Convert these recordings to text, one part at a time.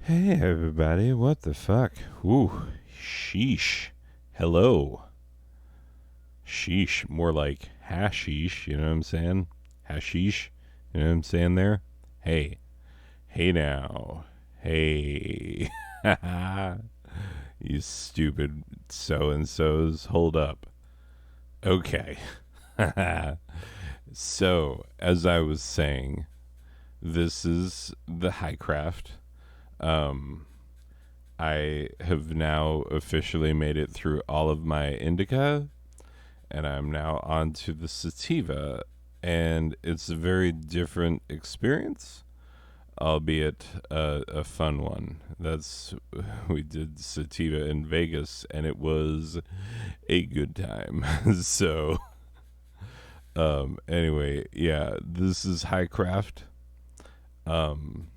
Hey everybody, what the fuck? Ooh, sheesh. Hello. Sheesh, more like hashish, you know what I'm saying? Hashish, you know what I'm saying there? Hey, hey now. Hey. You stupid so-and-sos, hold up. Okay. So, as I was saying, this is the Highcraft. Um, I have now officially made it through all of my indica, and I'm now on to the sativa, and it's a very different experience, albeit a fun one. That's we did sativa in Vegas, and it was a good time. So, anyway, yeah, this is Highcraft. Um,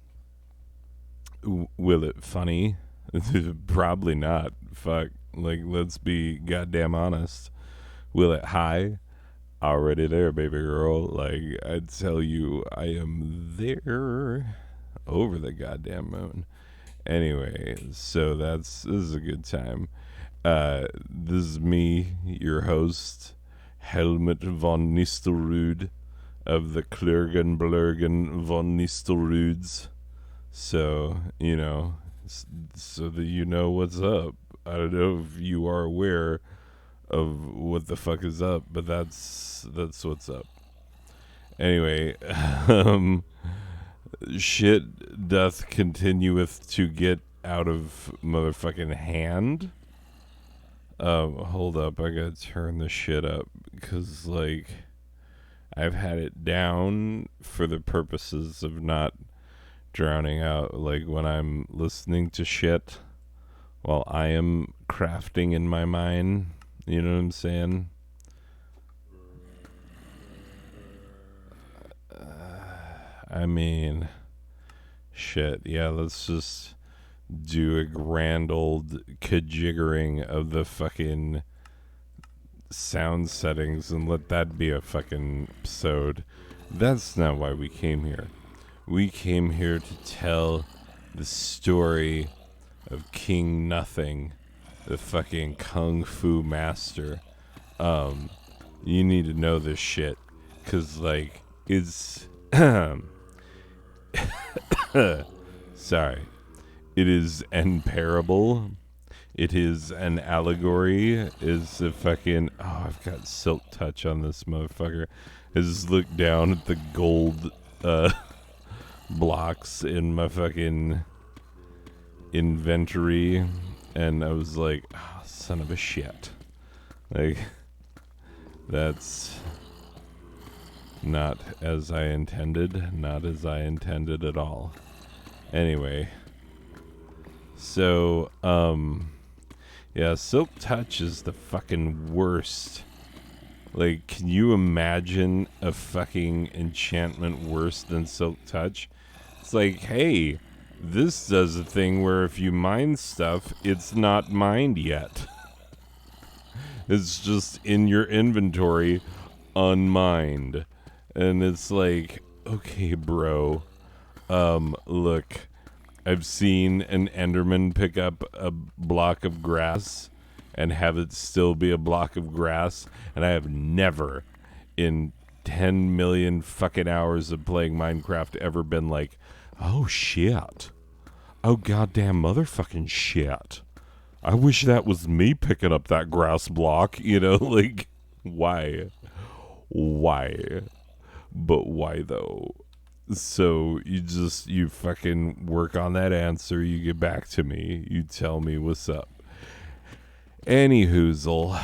will it funny? Probably not. Fuck. Like, let's be goddamn honest. Will it high? Already there, baby girl. Like, I tell you, I am there over the goddamn moon. Anyway, so this is a good time. This is me, your host, Helmut von Nistelrood of the Klurgen von Nistelroods. So, so that you know what's up. I don't know if you are aware of what the fuck is up, but that's what's up. Anyway, um, shit doth continueth to get out of motherfucking hand. Hold up, I gotta turn the shit up because like I've had it down for the purposes of not drowning out. Like when I'm listening to shit while I am crafting in my mind. You know what I'm saying? I mean, shit. Yeah, let's just do a grand old kajiggering of the fucking sound settings and let that be a fucking episode. That's not why we came here. We came here to tell the story of King Nothing, the fucking kung fu master. You need to know this shit, cause like it's sorry, it is an parable. It is an allegory. Is a fucking I've got silk touch on this motherfucker. I just look down at the gold blocks in my fucking inventory, and I was like, oh, son of a shit. Like, that's not as I intended. Not as I intended at all. Anyway. So, yeah, Silk Touch is the fucking worst. Like, can you imagine a fucking enchantment worse than Silk Touch? It's like, hey, this does a thing where if you mine stuff, it's not mined yet. It's just in your inventory, unmined. And it's like, okay, bro. Look, I've seen an Enderman pick up a block of grass and have it still be a block of grass, and I have never in 10 million fucking hours of playing Minecraft ever been like, oh shit. Oh goddamn motherfucking shit. I wish that was me picking up that grass block, like, why? Why? But why though? So you fucking work on that answer, you get back to me, you tell me what's up. Anywhoozle,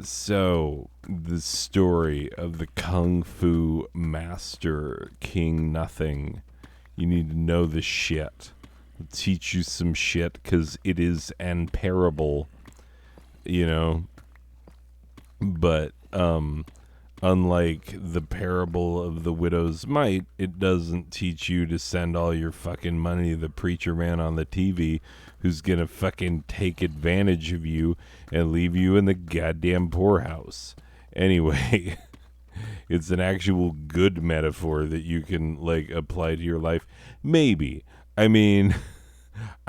so the story of the Kung Fu Master King Nothing. You need to know this shit. I'll teach you some shit because it is an parable, But, unlike the parable of the widow's mite, it doesn't teach you to send all your fucking money to the preacher man on the TV who's gonna fucking take advantage of you and leave you in the goddamn poorhouse. Anyway, it's an actual good metaphor that you can, like, apply to your life. Maybe. I mean,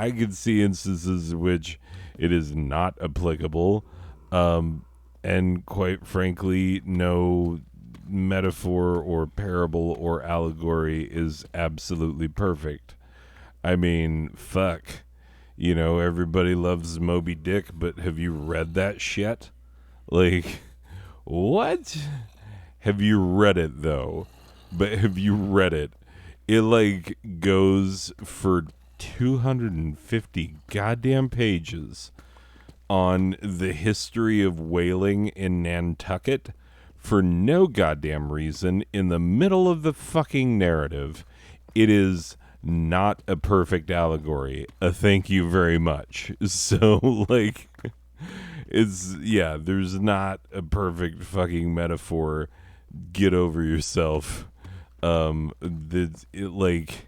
I could see instances in which it is not applicable, and quite frankly, no metaphor or parable or allegory is absolutely perfect. I mean, fuck. You know, everybody loves Moby Dick, but have you read that shit? Like, what? Have you read it, though? But have you read it? It, like, goes for 250 goddamn pages on the history of whaling in Nantucket for no goddamn reason in the middle of the fucking narrative. It is not a perfect allegory. Thank you very much. So, like, there's not a perfect fucking metaphor. Get over yourself. Like,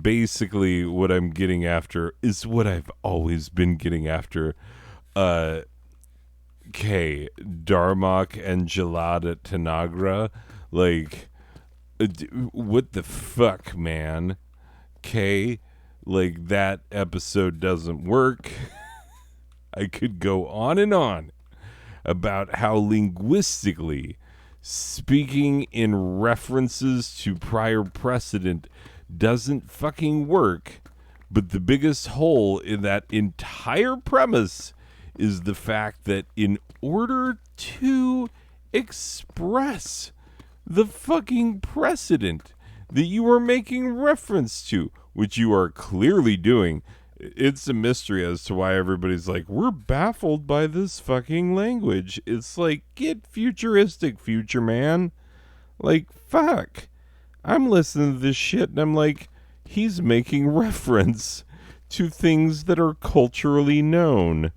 basically what I'm getting after is what I've always been getting after. Darmok and Gelada Tanagra, like, what the fuck, man? Like, that episode doesn't work. I could go on and on about how linguistically speaking in references to prior precedent doesn't fucking work, but the biggest hole in that entire premise is the fact that in order to express the fucking precedent that you are making reference to, which you are clearly doing, it's a mystery as to why everybody's like, we're baffled by this fucking language. It's like, get futuristic, future man. Like, fuck. I'm listening to this shit and I'm like, he's making reference to things that are culturally known.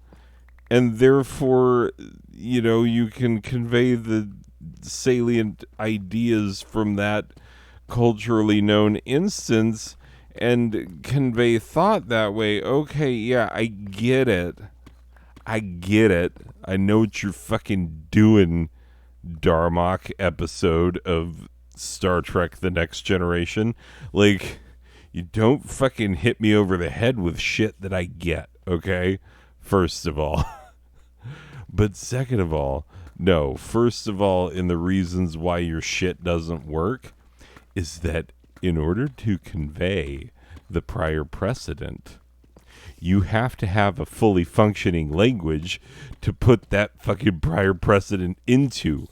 And therefore, you know, you can convey the salient ideas from that culturally known instance and convey thought that way. Okay, yeah, I get it. I know what you're fucking doing, Darmok episode of Star Trek The Next Generation. Like, you don't fucking hit me over the head with shit that I get, okay? First of all. But second of all, no, first of all, in the reasons why your shit doesn't work is that in order to convey the prior precedent, you have to have a fully functioning language to put that fucking prior precedent into.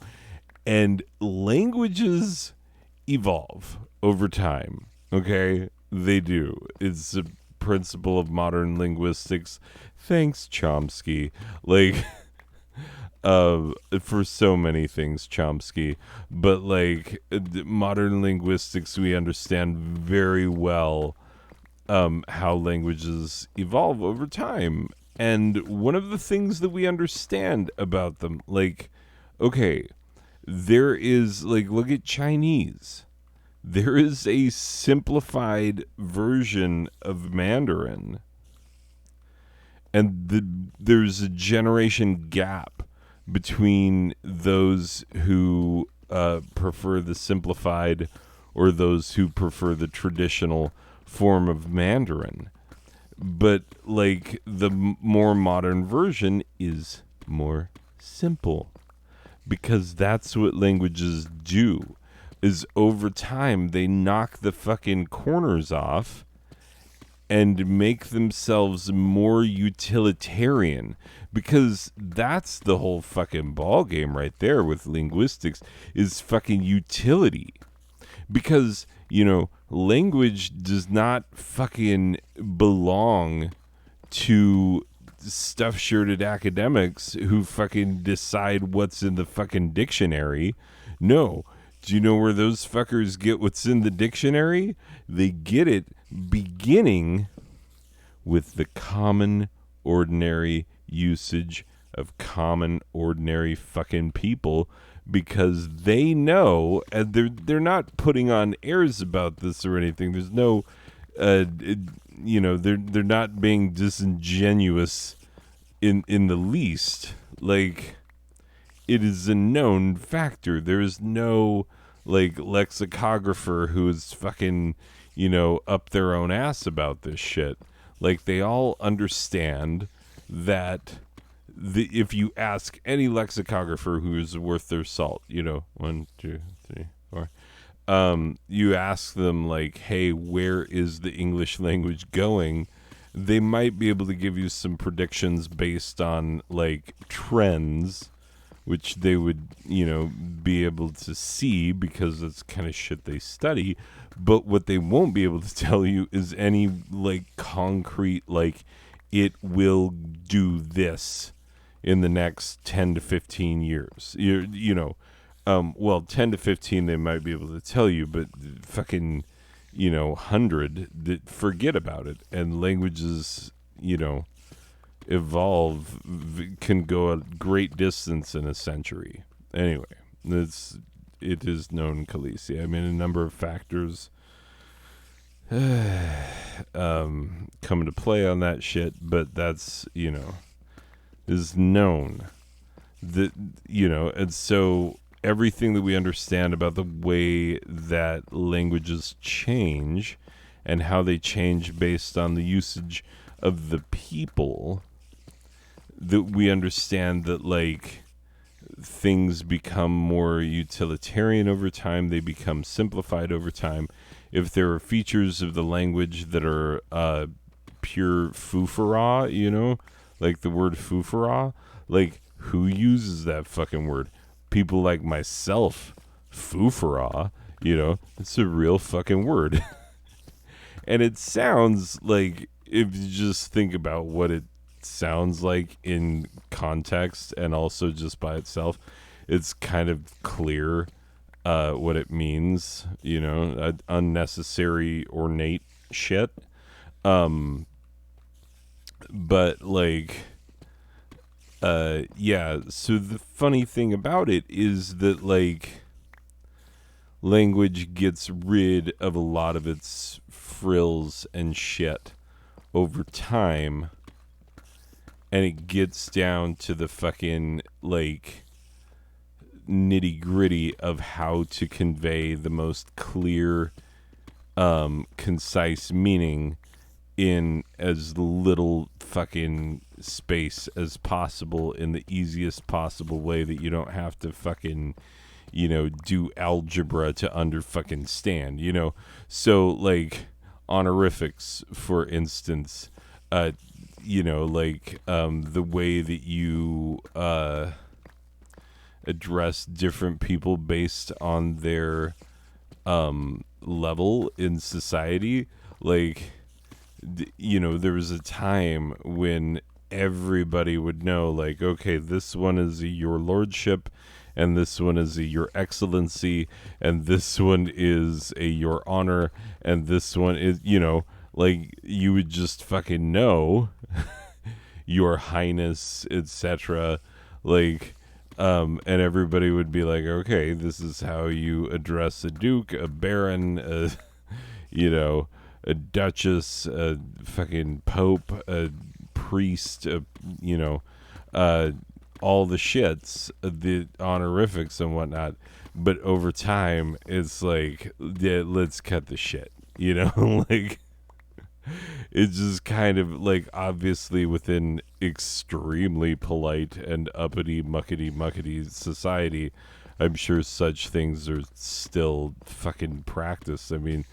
And languages evolve over time, okay? They do. It's a principle of modern linguistics. Thanks, Chomsky. Like, for so many things, Chomsky. But, like, modern linguistics, we understand very well how languages evolve over time. And one of the things that we understand about them, like, okay, there is, like, look at Chinese. There is a simplified version of Mandarin. And there's a generation gap between those who prefer the simplified or those who prefer the traditional form of Mandarin. But, like, the more modern version is more simple. Because that's what languages do, is over time they knock the fucking corners off and make themselves more utilitarian. Because that's the whole fucking ball game right there with linguistics, is fucking utility. Because, you know, language does not fucking belong to stuff-shirted academics who fucking decide what's in the fucking dictionary. No. Do you know where those fuckers get what's in the dictionary? They get it beginning with the common, ordinary usage of common, ordinary fucking people, because they know, and they're not putting on airs about this or anything. There's no, you know, they're not being disingenuous in the least. Like, it is a known factor. There is no, like, lexicographer who is fucking, you know, up their own ass about this shit. Like, they all understand that if you ask any lexicographer who's worth their salt, one, two, three, four, you ask them, like, hey, where is the English language going? They might be able to give you some predictions based on, like, trends, which they would, be able to see because it's kind of shit they study. But what they won't be able to tell you is any, like, concrete, like, it will do this in the next 10 to 15 years. Well, 10 to 15 they might be able to tell you, but fucking, 100, forget about it. And languages, evolve, can go a great distance in a century. Anyway, it is known, Khaleesi. I mean, a number of factors come into play on that shit, but that's, is known. That, and so everything that we understand about the way that languages change and how they change based on the usage of the people, that we understand that, like, things become more utilitarian over time, they become simplified over time. If there are features of the language that are pure foofara, like the word foofara, like, who uses that fucking word? People like myself. Foofara, it's a real fucking word. And it sounds like, if you just think about what it sounds like in context and also just by itself, it's kind of clear what it means, unnecessary, ornate shit. But, like, yeah, so the funny thing about it is that, like, language gets rid of a lot of its frills and shit over time, and it gets down to the fucking, like, nitty gritty of how to convey the most clear, concise meaning in as little fucking space as possible, in the easiest possible way, that you don't have to fucking, do algebra to fucking stand, So, like, honorifics, for instance, like, the way that you address different people based on their level in society. Like, there was a time when everybody would know, like, okay, this one is a your lordship, and this one is a your excellency, and this one is a your honor, and this one is, like, you would just fucking know your highness, etc. Like, and everybody would be like, okay, this is how you address a duke, a baron, a duchess, a fucking pope, a priest, all the shits, the honorifics and whatnot. But over time, it's like, yeah, let's cut the shit, like, it's just kind of like, obviously within extremely polite and uppity, muckety society, I'm sure such things are still fucking practiced. I mean,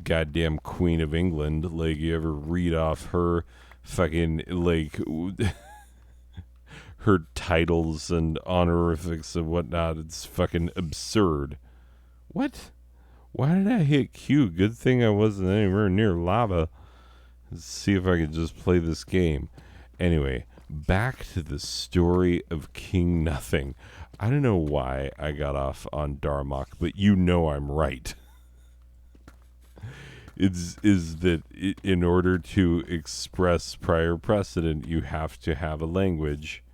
goddamn Queen of England, like, you ever read off her fucking, like, her titles and honorifics and whatnot, it's fucking absurd. What? Why did I hit Q? Good thing I wasn't anywhere near lava. Let's see if I could just play this game. Anyway, back to the story of King Nothing. I don't know why I got off on Darmok, but I'm right. Is that in order to express prior precedent, you have to have a language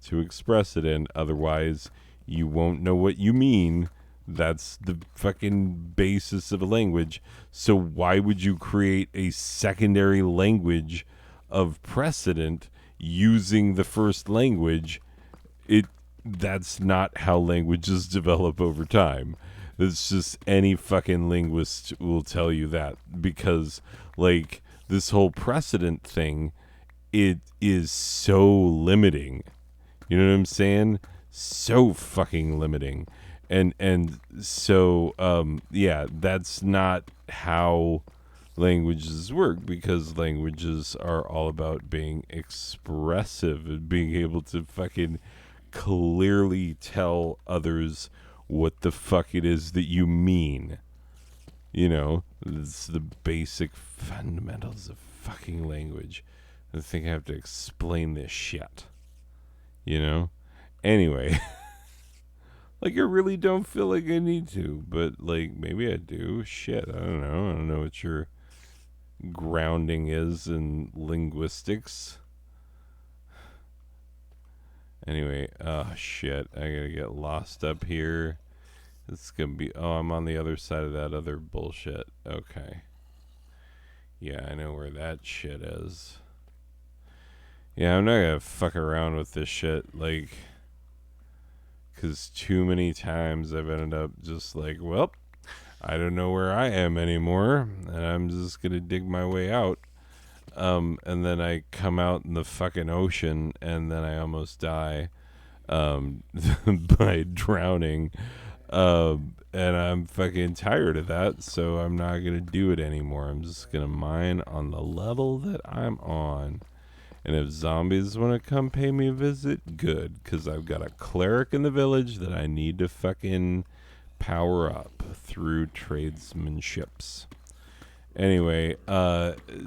to express it in. Otherwise, you won't know what you mean. That's the fucking basis of a language. So why would you create a secondary language of precedent using the first language? That's not how languages develop over time. It's just, any fucking linguist will tell you that, because, like, this whole precedent thing, it is so limiting. You know what I'm saying? So fucking limiting. And so yeah, that's not how languages work, because languages are all about being expressive and being able to fucking clearly tell others what the fuck it is that you mean. You know, it's the basic fundamentals of fucking language. I think I have to explain this shit. You know? Anyway, like I really don't feel like I need to, but like maybe I do. Shit, I don't know. I don't know what your grounding is in linguistics. Anyway, oh shit, I gotta get lost up here. It's gonna be. Oh, I'm on the other side of that other bullshit. Okay. Yeah, I know where that shit is. Yeah, I'm not gonna fuck around with this shit, like, because too many times I've ended up just like, well, I don't know where I am anymore, and I'm just gonna dig my way out. And then I come out in the fucking ocean, and then I almost die by drowning. And I'm fucking tired of that, so I'm not gonna do it anymore. I'm just gonna mine on the level that I'm on. And if zombies want to come pay me a visit, good, because I've got a cleric in the village that I need to fucking power up through tradesmanships. Anyway,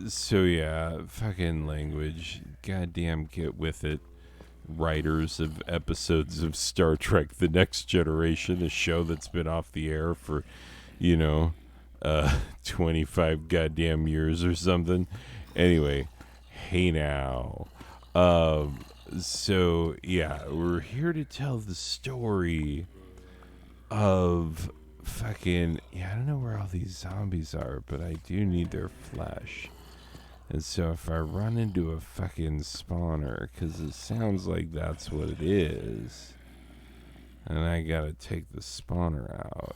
so yeah, fucking language. Goddamn, get with it. Writers of episodes of Star Trek The Next Generation, a show that's been off the air for, you know, 25 goddamn years or something. Anyway, hey now. So, yeah, we're here to tell the story of fucking, yeah, I don't know where all these zombies are, but I do need their flesh. And so if I run into a fucking spawner, because it sounds like that's what it is, and I gotta take the spawner out.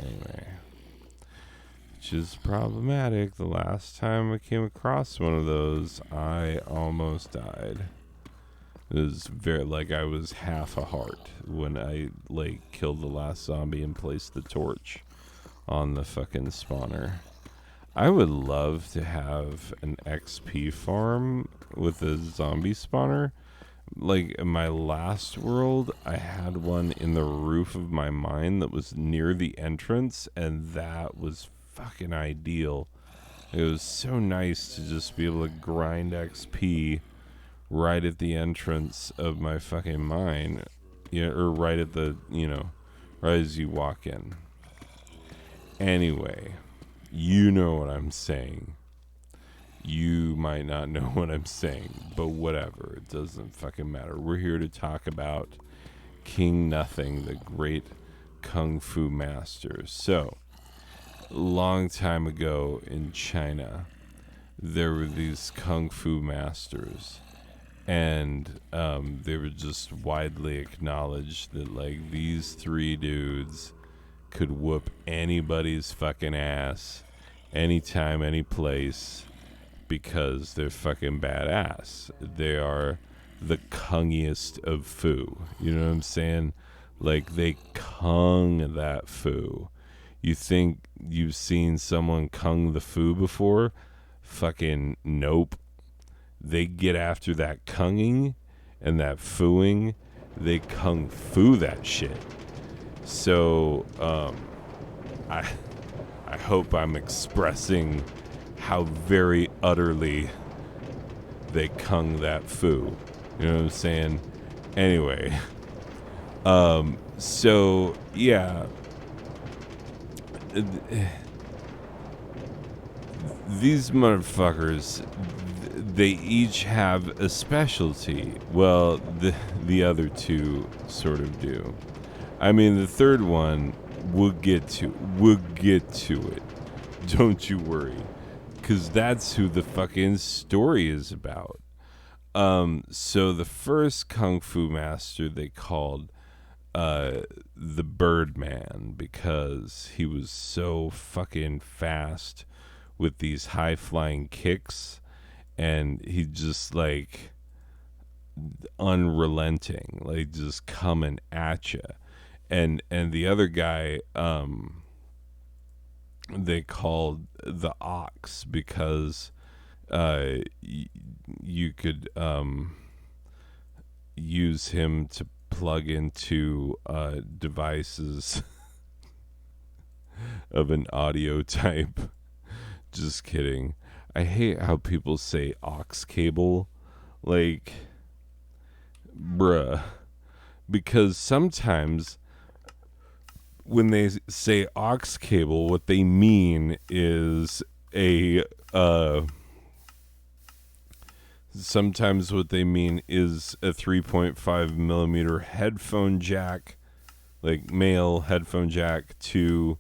Anyway, which is problematic. The last time I came across one of those, I almost died. It was very, like, I was half a heart when I, like, killed the last zombie and placed the torch on the fucking spawner. I would love to have an XP farm with a zombie spawner. Like, in my last world, I had one in the roof of my mine that was near the entrance, and that was fucking ideal. It was so nice to just be able to grind XP right at the entrance of my fucking mine. Yeah, or right at the, you know, right as you walk in. Anyway, you know what I'm saying. You might not know what I'm saying, but whatever. It doesn't fucking matter. We're here to talk about King Nothing, the great Kung Fu master. So, long time ago in China, there were these Kung Fu masters. And they were just widely acknowledged that, like, these three dudes could whoop anybody's fucking ass anytime, any place, because they're fucking badass. They are the kungiest of fu. You know what I'm saying? Like, they kung that fu. You think you've seen someone kung the fu before? Fucking nope. They get after that kunging and that fooing. They kung fu that shit. So, I hope I'm expressing how very utterly they kung that fu. You know what I'm saying? Anyway, so yeah, these motherfuckers, they each have a specialty. Well, the other two sort of do. I mean, the third one, we'll get to it. Don't you worry. Because that's who the fucking story is about. So the first Kung Fu master they called the Birdman, because he was so fucking fast with these high flying kicks, and he just like unrelenting, like just coming at you. And the other guy, they called the Ox because you could use him to plug into devices of an audio type. Just kidding. I hate how people say aux cable. Like, bruh. Because sometimes when they say aux cable, what they mean is a sometimes what they mean is a 3.5 millimeter headphone jack, like male headphone jack to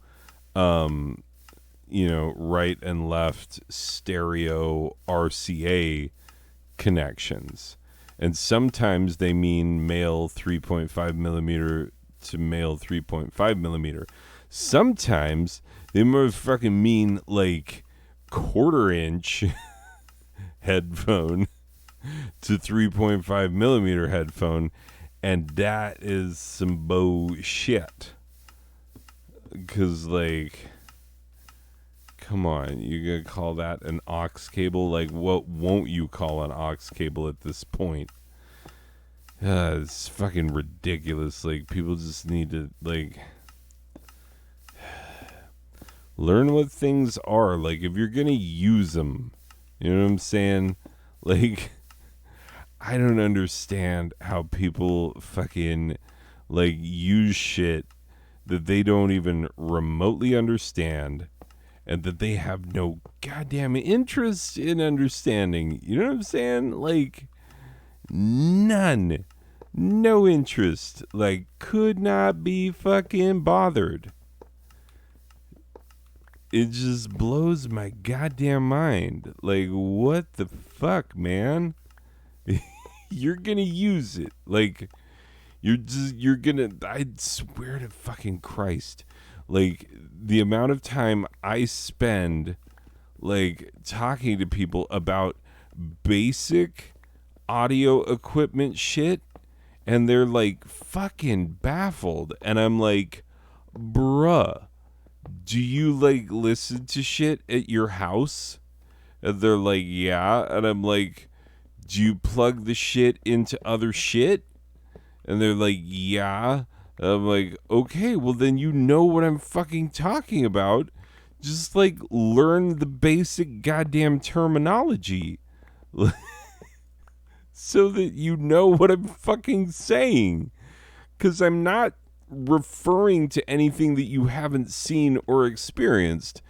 right and left stereo RCA connections. And sometimes they mean male 3.5 millimeter to male 3.5 millimeter. Sometimes they motherfucking mean like quarter-inch headphone to 3.5 millimeter headphone, and that is some bullshit. Because, like, come on, you gonna call that an aux cable? Like, what won't you call an aux cable at this point? It's fucking ridiculous. Like, people just need to, like, learn what things are. Like, if you're gonna use them, you know what I'm saying? Like, I don't understand how people fucking, like, use shit that they don't even remotely understand and that they have no goddamn interest in understanding. You know what I'm saying? Like, none. No interest. Like, could not be fucking bothered. It just blows my goddamn mind. Like, what the fuck, man? You're gonna use it. Like, you're gonna, I swear to fucking Christ. Like, the amount of time I spend, like, talking to people about basic audio equipment shit, and they're, like, fucking baffled. And I'm like, bruh, do you, like, listen to shit at your house? And they're like, yeah. And I'm like, do you plug the shit into other shit? And they're like, yeah. And I'm like, okay, well then you know what I'm fucking talking about. Just, like, learn the basic goddamn terminology. So that you know what I'm fucking saying. Because I'm not referring to anything that you haven't seen or experienced.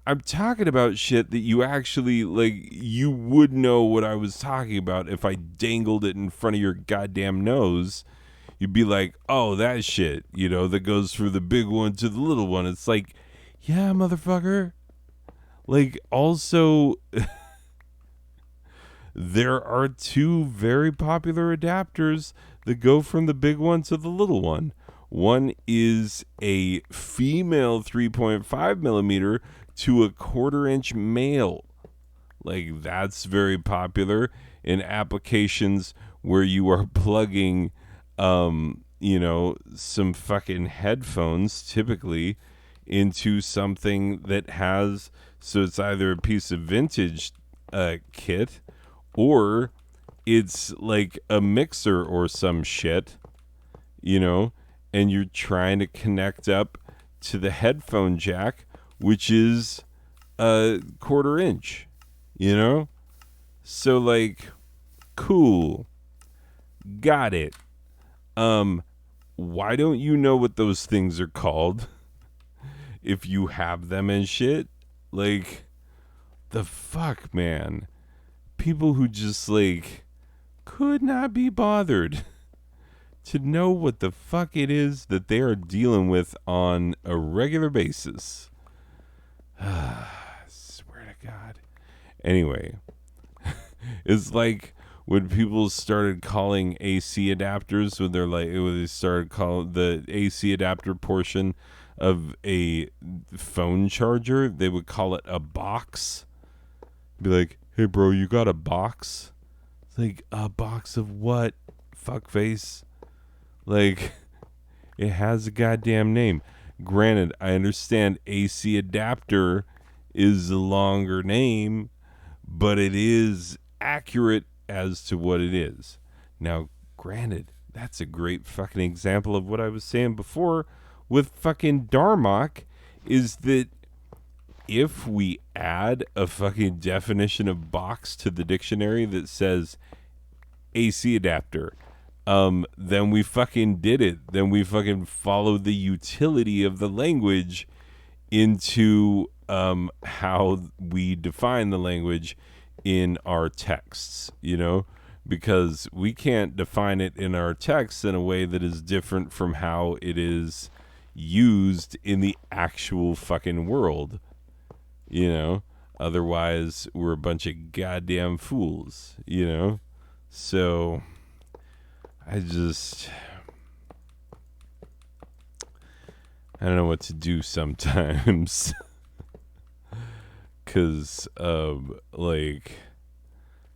I'm talking about shit that you actually, like, you would know what I was talking about if I dangled it in front of your goddamn nose. You'd be like, oh, that shit, you know, that goes from the big one to the little one. It's like, yeah, motherfucker. Like, also, there are two very popular adapters that go from the big one to the little one. One is a female 3.5 millimeter to a quarter-inch male. Like, that's very popular in applications where you are plugging, some fucking headphones, typically, into something that has, so it's either a piece of vintage kit, or it's like a mixer or some shit, and you're trying to connect up to the headphone jack, which is a quarter-inch, So, like, cool. Got it. Why don't you know what those things are called if you have them and shit? Like, the fuck, man. People who just, like, could not be bothered to know what the fuck it is that they are dealing with on a regular basis. I swear to God. Anyway, it's like when people started calling AC adapters, when they started calling the AC adapter portion of a phone charger, they would call it a box. Be like, hey, bro, you got a box? It's like, a box of what? Fuckface. Like, it has a goddamn name. Granted, I understand AC adapter is a longer name, but it is accurate as to what it is. Now, granted, that's a great fucking example of what I was saying before with fucking Darmok, is that if we add a fucking definition of box to the dictionary that says AC adapter, then we fucking did it. Then we fucking followed the utility of the language into how we define the language in our texts, you know, because we can't define it in our texts in a way that is different from how it is used in the actual fucking world, you know. Otherwise, we're a bunch of goddamn fools, you know. So I don't know what to do sometimes. Because, like,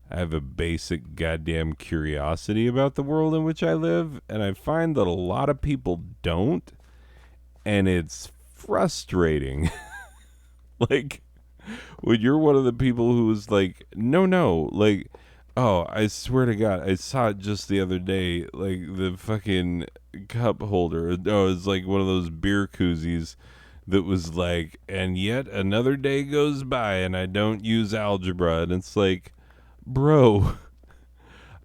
I have a basic goddamn curiosity about the world in which I live, and I find that a lot of people don't, and it's frustrating. Like, when you're one of the people who's like, no, like, oh, I swear to God, I saw it just the other day, like, the fucking cup holder. Oh, it's like one of those beer koozies that was like, and yet another day goes by and I don't use algebra. And it's like, bro,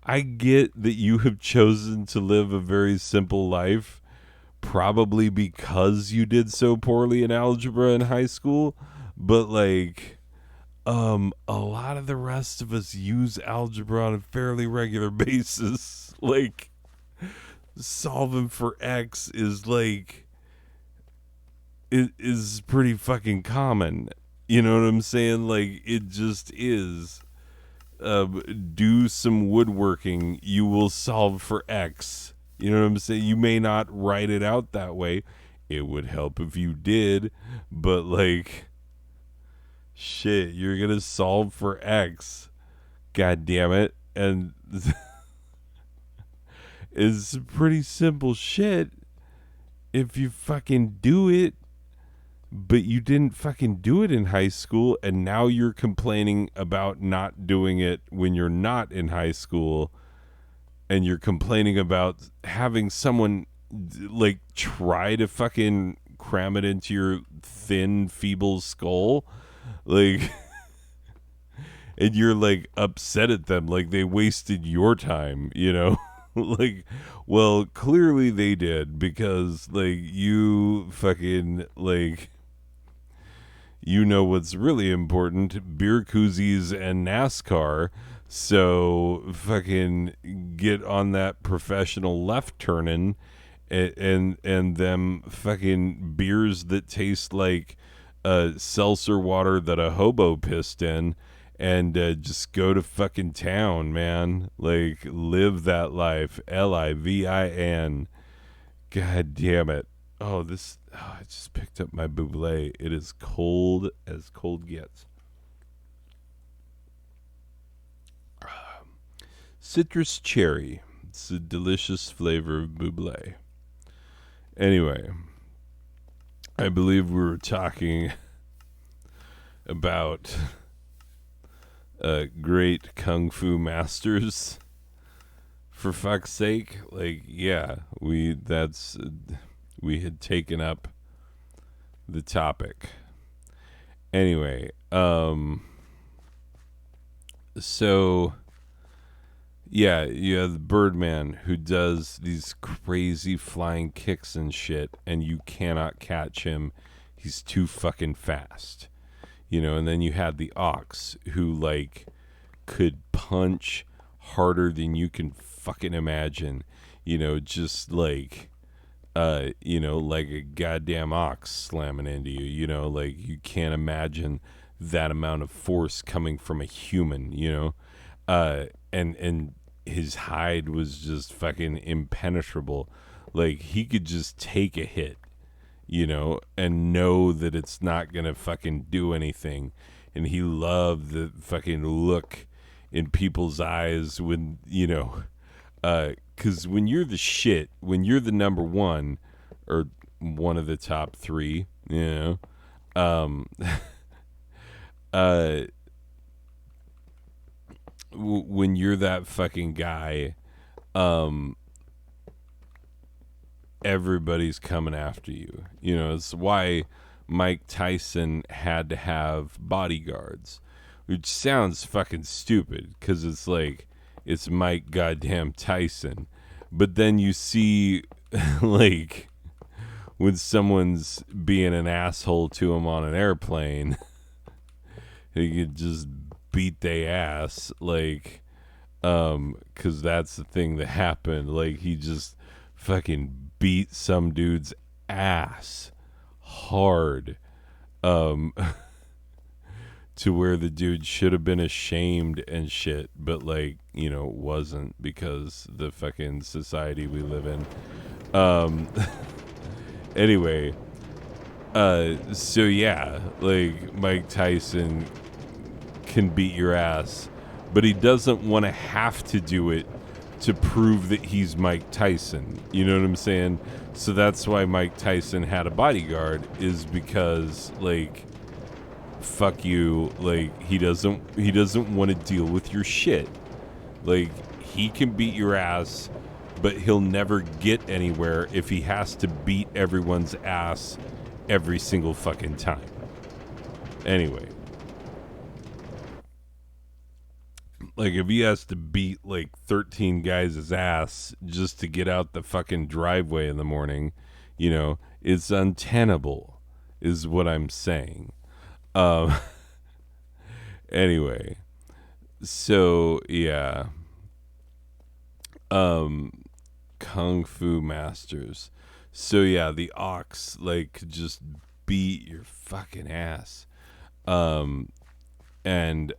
I get that you have chosen to live a very simple life, probably because you did so poorly in algebra in high school, but like, a lot of the rest of us use algebra on a fairly regular basis. Like, solving for X is like, it is pretty fucking common. You know what I'm saying? Like, it just is. Do some woodworking, you will solve for X. You know what I'm saying? You may not write it out that way. It would help if you did, but like, shit, you're gonna solve for X. God damn it. And it's pretty simple shit if you fucking do it. But you didn't fucking do it in high school, and now you're complaining about not doing it when you're not in high school, and you're complaining about having someone like try to fucking cram it into your thin, feeble skull, like, and you're like upset at them, like they wasted your time, you know. Like, well, clearly they did, because like you fucking like, you know what's really important: beer koozies and NASCAR. So fucking get on that professional left turning, and them fucking beers that taste like seltzer water that a hobo pissed in, and just go to fucking town, man. Like, live that life. LIVIN. God damn it. Oh, I just picked up my buble. It is cold as cold gets. Citrus cherry. It's a delicious flavor of buble. Anyway, I believe we were talking about great kung fu masters. For fuck's sake, like, yeah, we had taken up the topic. Anyway, so yeah, you have the Birdman, who does these crazy flying kicks and shit, and you cannot catch him. He's too fucking fast. You know, and then you had the Ox, who like could punch harder than you can fucking imagine. You know, just like you know, like a goddamn ox slamming into you. You know, like, you can't imagine that amount of force coming from a human, you know. And his hide was just fucking impenetrable. Like, he could just take a hit, and know that it's not gonna fucking do anything. And he loved the fucking look in people's eyes when, because when you're the shit, when you're the number one or one of the top three, um, uh, when you're that fucking guy, um, everybody's coming after you. It's why Mike Tyson had to have bodyguards, which sounds fucking stupid because it's like it's Mike goddamn Tyson. But then you see, like, when someone's being an asshole to him on an airplane, he could just beat they ass, like, because that's the thing that happened. Like, he just fucking beat some dude's ass hard, um, to where the dude should have been ashamed and shit, but, like, wasn't, because the fucking society we live in. Anyway, so yeah, like, Mike Tyson can beat your ass, but he doesn't want to have to do it to prove that he's Mike Tyson. You know what I'm saying? So that's why Mike Tyson had a bodyguard, is because, like, fuck you, like, he doesn't want to deal with your shit. Like, he can beat your ass, but he'll never get anywhere if he has to beat everyone's ass every single fucking time. Anyway, like, if he has to beat like 13 guys' ass just to get out the fucking driveway in the morning, it's untenable, is what I'm saying. Anyway, so yeah, Kung Fu masters. So yeah, the ox, like, could just beat your fucking ass, and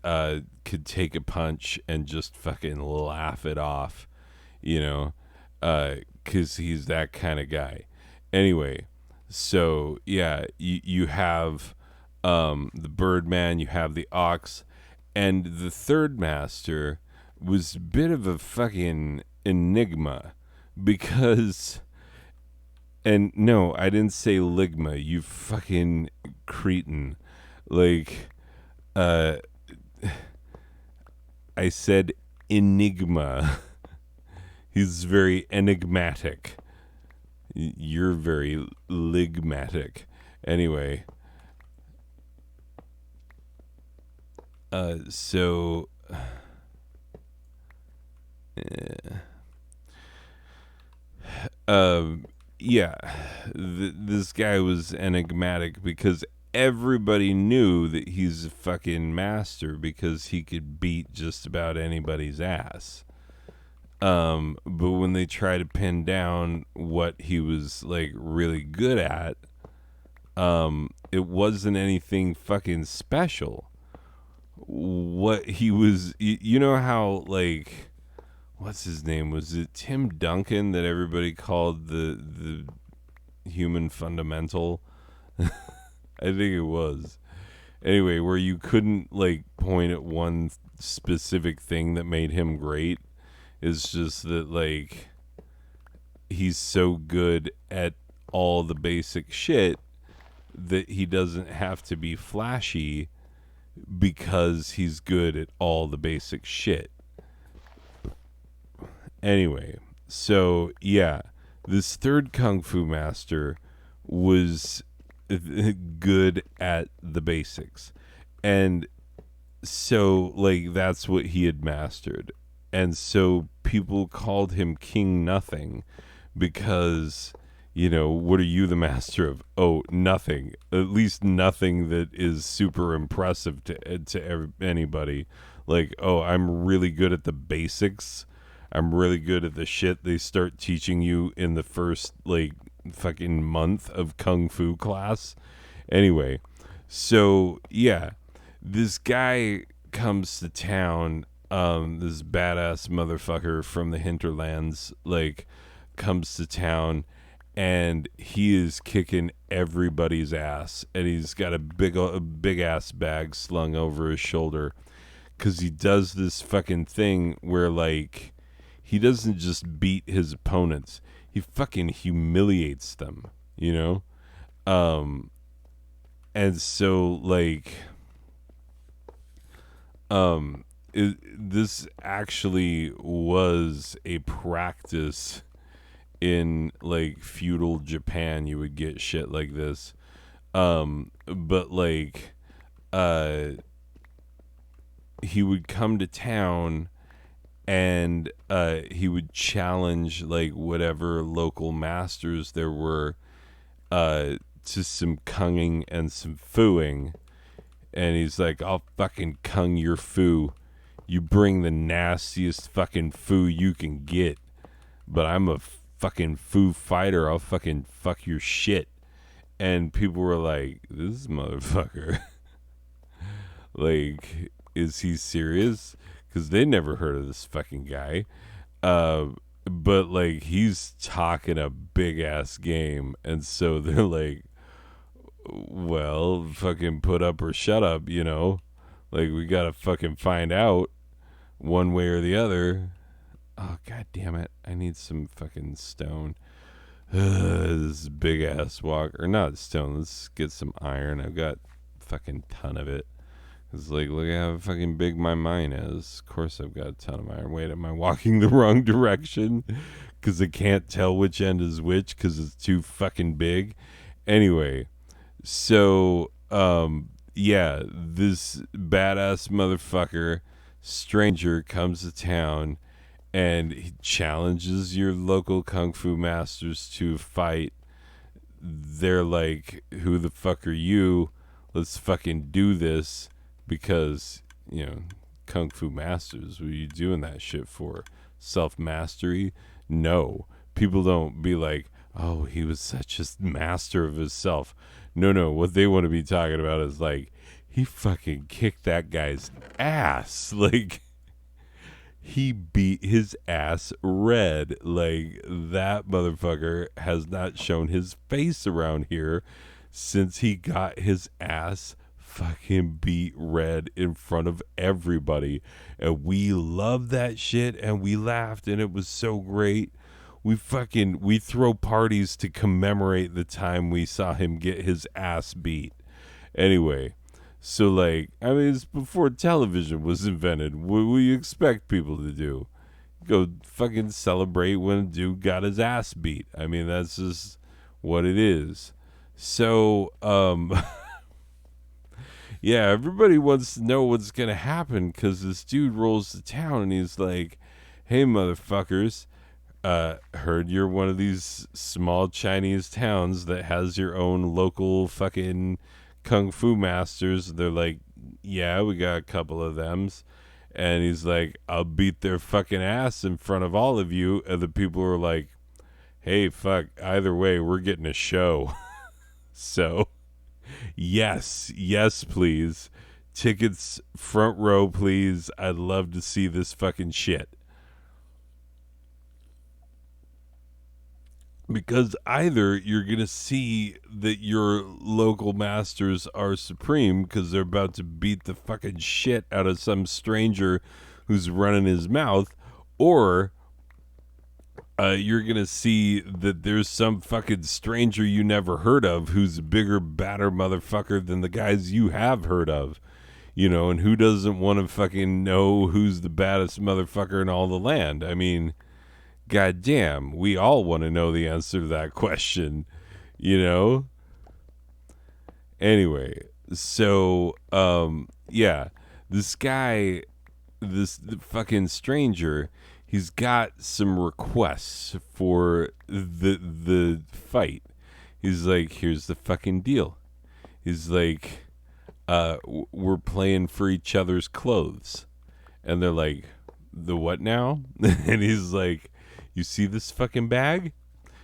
could take a punch and just fucking laugh it off, because he's that kind of guy. Anyway, so yeah, you have the Birdman, you have the ox, and the third master was a bit of a fucking enigma, because, and no, I didn't say ligma, you fucking cretin. Like, I said enigma. He's very enigmatic. You're very ligmatic. Anyway, so yeah, this guy was enigmatic because everybody knew that he's a fucking master because he could beat just about anybody's ass. But when they try to pin down what he was, like, really good at, it wasn't anything fucking special. What he was, you know how, like, what's his name? Was it Tim Duncan that everybody called the human fundamental? I think it was. Anyway, where you couldn't, like, point at one specific thing that made him great. It's just that, like, he's so good at all the basic shit that he doesn't have to be flashy because he's good at all the basic shit. Anyway, so yeah, this third Kung Fu master was good at the basics. And so, like, that's what he had mastered. And so people called him King Nothing because, what are you the master of? Oh, nothing. At least nothing that is super impressive to anybody. Like, oh, I'm really good at the basics. I'm really good at the shit they start teaching you in the first, like, fucking month of Kung Fu class. Anyway, so, yeah, this guy comes to town, this badass motherfucker from the hinterlands, like, comes to town, and he is kicking everybody's ass, and he's got a big ass bag slung over his shoulder, because he does this fucking thing where, like, he doesn't just beat his opponents, he fucking humiliates them, you know. And so, like, this actually was a practice in, like, feudal Japan. You would get shit like this. But, like, uh he would come to town, and he would challenge, like, whatever local masters there were, to some kunging and some fooing. And he's like, I'll fucking kung your foo. You bring the nastiest fucking foo you can get, but I'm a fucking foo fighter. I'll fucking fuck your shit. And people were like, this motherfucker, like, is he serious? Because they never heard of this fucking guy. Uh, but, like, he's talking a big ass game. And so they're like, well, fucking put up or shut up, you know? Like, we gotta fucking find out one way or the other. Oh, god damn it. I need some fucking stone. This big ass walk. Or not stone. Let's get some iron. I've got a fucking ton of it. It's like, look at how fucking big my mine is. Of course I've got a ton of iron. Wait, am I walking the wrong direction? Because I can't tell which end is which because it's too fucking big. Anyway, so, yeah, this badass motherfucker, stranger, comes to town, and he challenges your local kung fu masters to fight. They're like, who the fuck are you? Let's fucking do this, because, you know, kung fu masters, what are you doing that shit for? Self-mastery? No. People don't be like, oh, he was such a master of himself. No, what they want to be talking about is, like, he fucking kicked that guy's ass. Like, he beat his ass red. Like, that motherfucker has not shown his face around here since he got his ass fucking beat red in front of everybody. And we loved that shit, and we laughed, and it was so great. We throw parties to commemorate the time we saw him get his ass beat. Anyway, so, like, I mean, it's before television was invented. What do you expect people to do? Go fucking celebrate when a dude got his ass beat. I mean, that's just what it is. So, yeah, everybody wants to know what's going to happen, because this dude rolls to town and he's like, hey, motherfuckers, heard you're one of these small Chinese towns that has your own local fucking kung fu masters. They're like, yeah, we got a couple of thems. And he's like, I'll beat their fucking ass in front of all of you. And the people are like, hey, fuck, either way, we're getting a show. So, yes, please. Tickets front row, please. I'd love to see this fucking shit. Because either you're going to see that your local masters are supreme because they're about to beat the fucking shit out of some stranger who's running his mouth, or you're going to see that there's some fucking stranger you never heard of who's a bigger, badder motherfucker than the guys you have heard of. You know, and who doesn't want to fucking know who's the baddest motherfucker in all the land? I mean, goddamn, we all want to know the answer to that question, you know? Anyway, so, yeah, this guy, the fucking stranger, he's got some requests for the fight. He's like, here's the fucking deal. He's like, we're playing for each other's clothes. And they're like, the what now? And he's like, you see this fucking bag?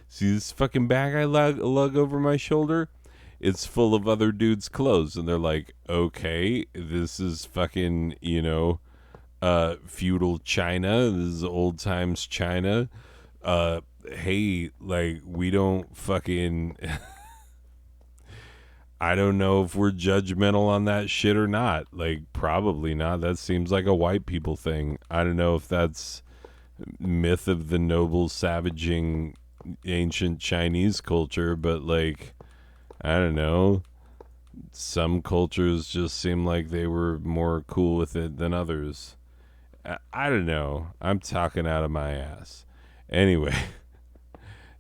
See this fucking bag I lug over my shoulder? It's full of other dudes' clothes. And they're like, okay, this is fucking, you know, feudal China. This is old times China. hey, like, we don't fucking. I don't know if we're judgmental on that shit or not. Like, probably not. That seems like a white people thing. I don't know if that's myth of the noble savaging ancient Chinese culture, but like, I don't know. Some cultures just seem like they were more cool with it than others. I don't know. I'm talking out of my ass. Anyway,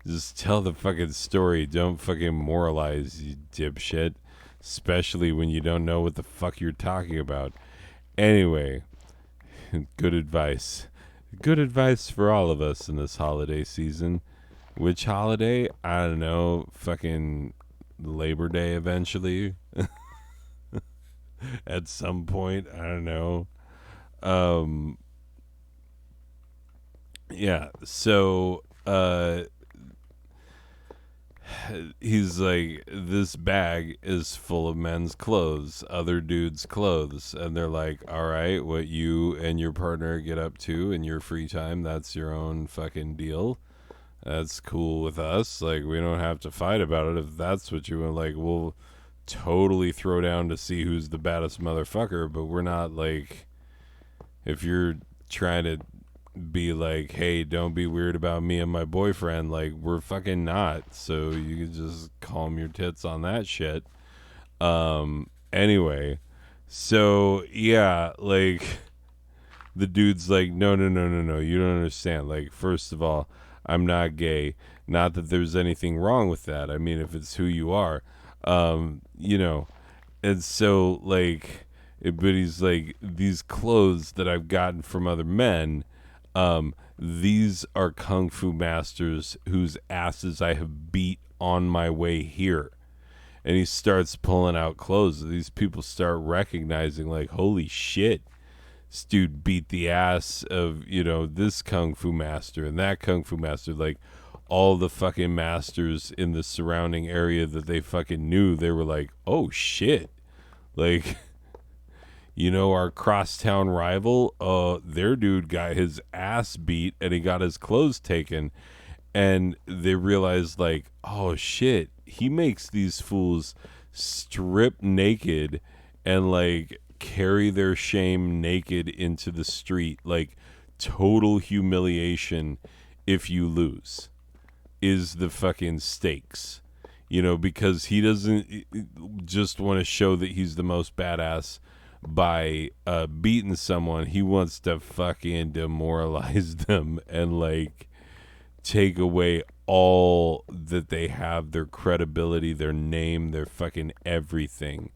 just tell the fucking story. Don't fucking moralize, you dipshit. Especially when you don't know what the fuck you're talking about. Anyway, good advice. Good advice for all of us in this holiday season. Which holiday? I don't know. Fucking Labor Day eventually. At some point. I don't know. Um, yeah. So, he's like, this bag is full of men's clothes, other dudes' clothes. And they're like, all right, what you and your partner get up to in your free time, that's your own fucking deal. That's cool with us. Like, we don't have to fight about it. If that's what you want, like, we'll totally throw down to see who's the baddest motherfucker. But we're not like, if you're trying to be like, hey, don't be weird about me and my boyfriend, like, we're fucking not. So you can just calm your tits on that shit. Anyway, so yeah, like, the dude's like, no, no, no, no, no, you don't understand. Like, first of all, I'm not gay. Not that there's anything wrong with that. I mean, if it's who you are, you know. And so, like, but he's like, these clothes that I've gotten from other men, these are kung fu masters whose asses I have beat on my way here. And he starts pulling out clothes. These people start recognizing, like, holy shit, this dude beat the ass of, this kung fu master and that kung fu master. Like, all the fucking masters in the surrounding area that they fucking knew, they were like, oh shit. Like, our crosstown rival, their dude got his ass beat and he got his clothes taken. And they realized, like, oh shit, he makes these fools strip naked and, like, carry their shame naked into the street. Like, total humiliation if you lose is the fucking stakes. Because he doesn't just want to show that he's the most badass by beating someone. He wants to fucking demoralize them and, like, take away all that they have, their credibility, their name, their fucking everything.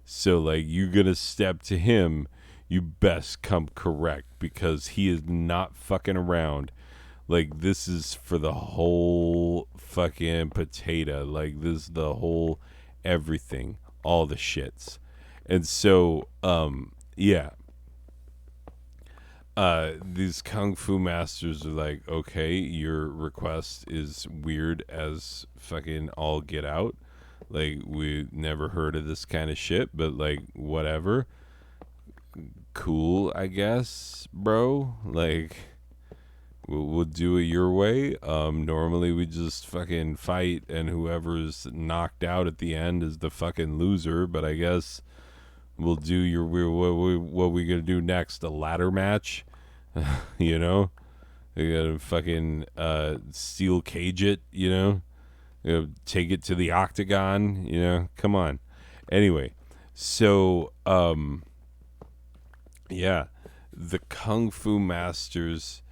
So, like, you're gonna step to him, you best come correct because he is not fucking around. Like, this is for the whole fucking potato. Like, this is the whole everything, all the shits. And so, yeah. These kung fu masters are like, okay, your request is weird as fucking all get out. Like, we never heard of this kind of shit, but, like, whatever. Cool, I guess, bro. Like, we'll do it your way. Normally we just fucking fight, and whoever's knocked out at the end is the fucking loser. But I guess we'll do your what we gonna do next? A ladder match, you know? We gotta fucking steel cage it, take it to the octagon, come on. Anyway, so yeah, the kung fu masters,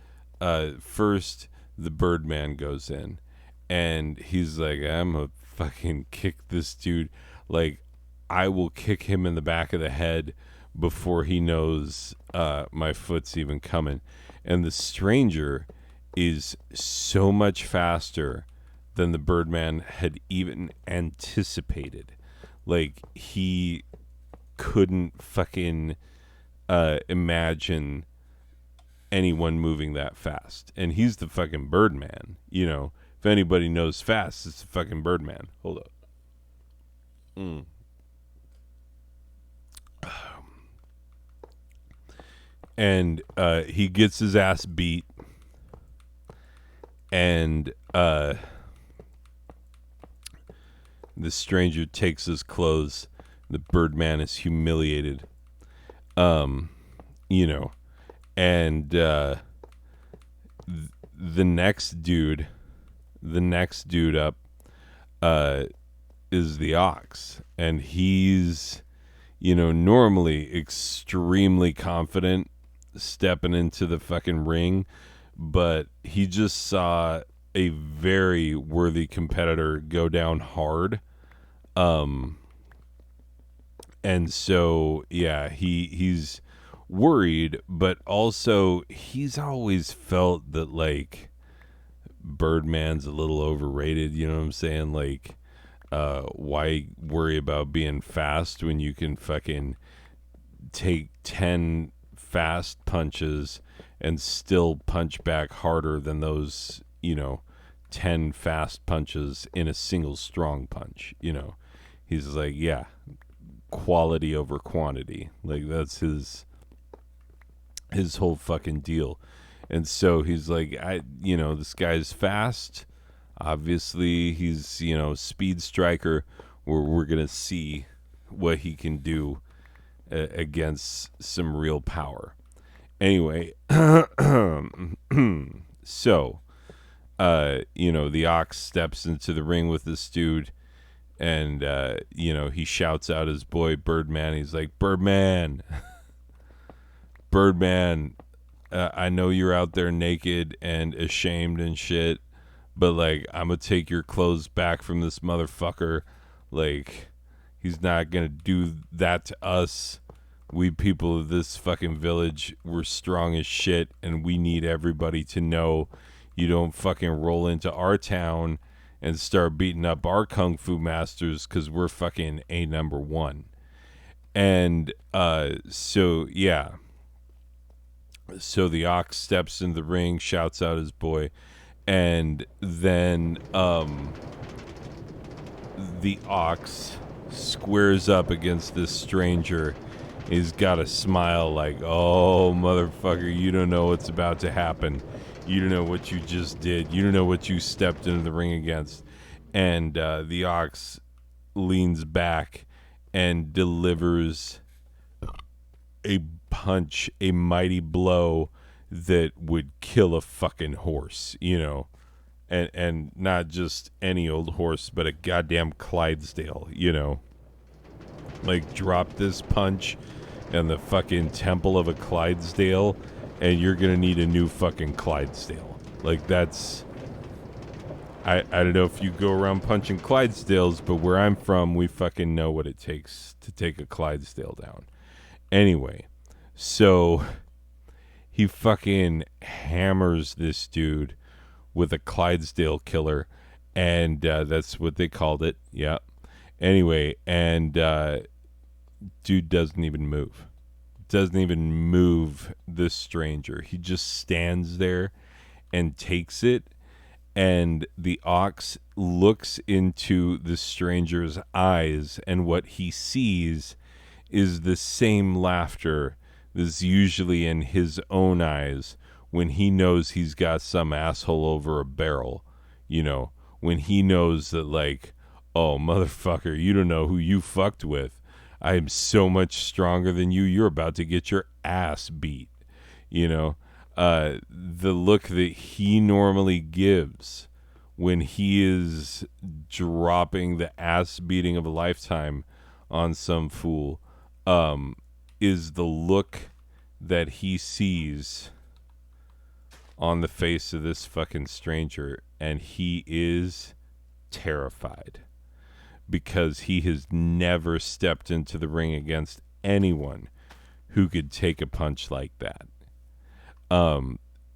first the Birdman goes in and he's like, I'm gonna fucking kick this dude. Like, I will kick him in the back of the head before he knows my foot's even coming. And the stranger is so much faster than the Birdman had even anticipated. Like, he couldn't fucking imagine anyone moving that fast. And he's the fucking Birdman. If anybody knows fast, it's the fucking Birdman. Hold up. And he gets his ass beat, And the stranger takes his clothes. The Birdman is humiliated. You know, and the next dude up is the Ox, and he's, normally extremely confident stepping into the fucking ring, but he just saw a very worthy competitor go down hard. And so yeah, he's worried, but also he's always felt that like Birdman's a little overrated, you know what I'm saying? Like why worry about being fast when you can fucking take 10 fast punches and still punch back harder than those, 10 fast punches in a single strong punch, He's like, yeah, quality over quantity. Like that's his whole fucking deal. And so he's like, this guy's fast. Obviously, he's, speed striker. We're going to see what he can do against some real power. Anyway, so, the Ox steps into the ring with this dude, and, he shouts out his boy Birdman. He's like, Birdman, Birdman, I know you're out there naked and ashamed and shit, but, like, I'm going to take your clothes back from this motherfucker. Like, he's not going to do that to us. We people of this fucking village, we're strong as shit, and we need everybody to know you don't fucking roll into our town and start beating up our kung fu masters, because we're fucking a number one. And so yeah, so the Ox steps in the ring, shouts out his boy, and then the Ox squares up against this stranger. He's got a smile like, oh, motherfucker, you don't know what's about to happen. You don't know what you just did. You don't know what you stepped into the ring against. And the Ox leans back and delivers a punch, a mighty blow that would kill a fucking horse, and not just any old horse, but a goddamn Clydesdale, like drop this punch in the fucking temple of a Clydesdale and you're gonna need a new fucking Clydesdale. Like that's, I don't know if you go around punching Clydesdales, but where I'm from, we fucking know what it takes to take a Clydesdale down. Anyway, so he fucking hammers this dude with a Clydesdale killer, and that's what they called it. Yeah. Anyway, and dude doesn't even move. Doesn't even move this stranger. He just stands there and takes it, and the Ox looks into the stranger's eyes, and what he sees is the same laughter that's usually in his own eyes when he knows he's got some asshole over a barrel, when he knows that, like, oh, motherfucker, you don't know who you fucked with. I am so much stronger than you. You're about to get your ass beat. The look that he normally gives when he is dropping the ass beating of a lifetime on some fool is the look that he sees on the face of this fucking stranger, and he is terrified because he has never stepped into the ring against anyone who could take a punch like that.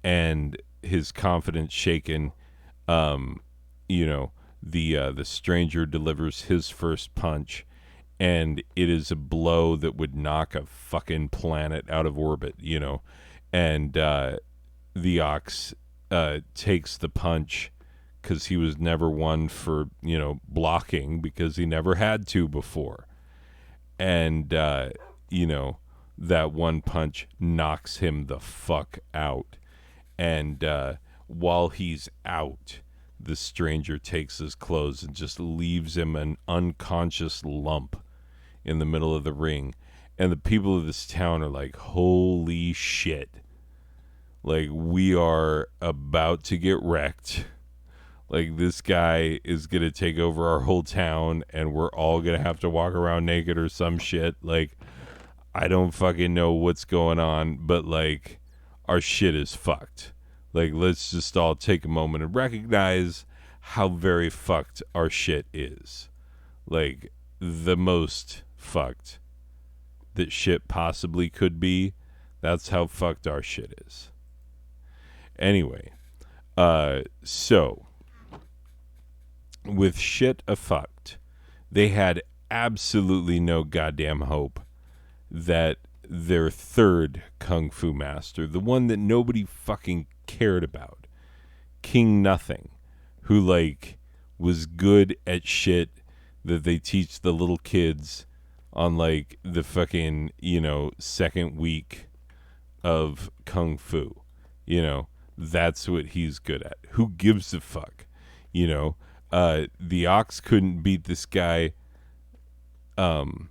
And his confidence shaken. The stranger delivers his first punch, and it is a blow that would knock a fucking planet out of orbit, and the Ox takes the punch because he was never one for, blocking, because he never had to before. And, that one punch knocks him the fuck out. And while he's out, the stranger takes his clothes and just leaves him an unconscious lump in the middle of the ring. And the people of this town are like, holy shit. Like, we are about to get wrecked. Like, this guy is going to take over our whole town, and we're all going to have to walk around naked or some shit. Like, I don't fucking know what's going on, but, like, our shit is fucked. Like, let's just all take a moment and recognize how very fucked our shit is. Like, the most fucked that shit possibly could be. That's how fucked our shit is. Anyway, so with shit a-fucked, they had absolutely no goddamn hope that their third kung fu master, the one that nobody fucking cared about, King Nothing, who, like, was good at shit that they teach the little kids on, like, the fucking, second week of kung fu. That's what he's good at. Who gives a fuck? The Ox couldn't beat this guy, and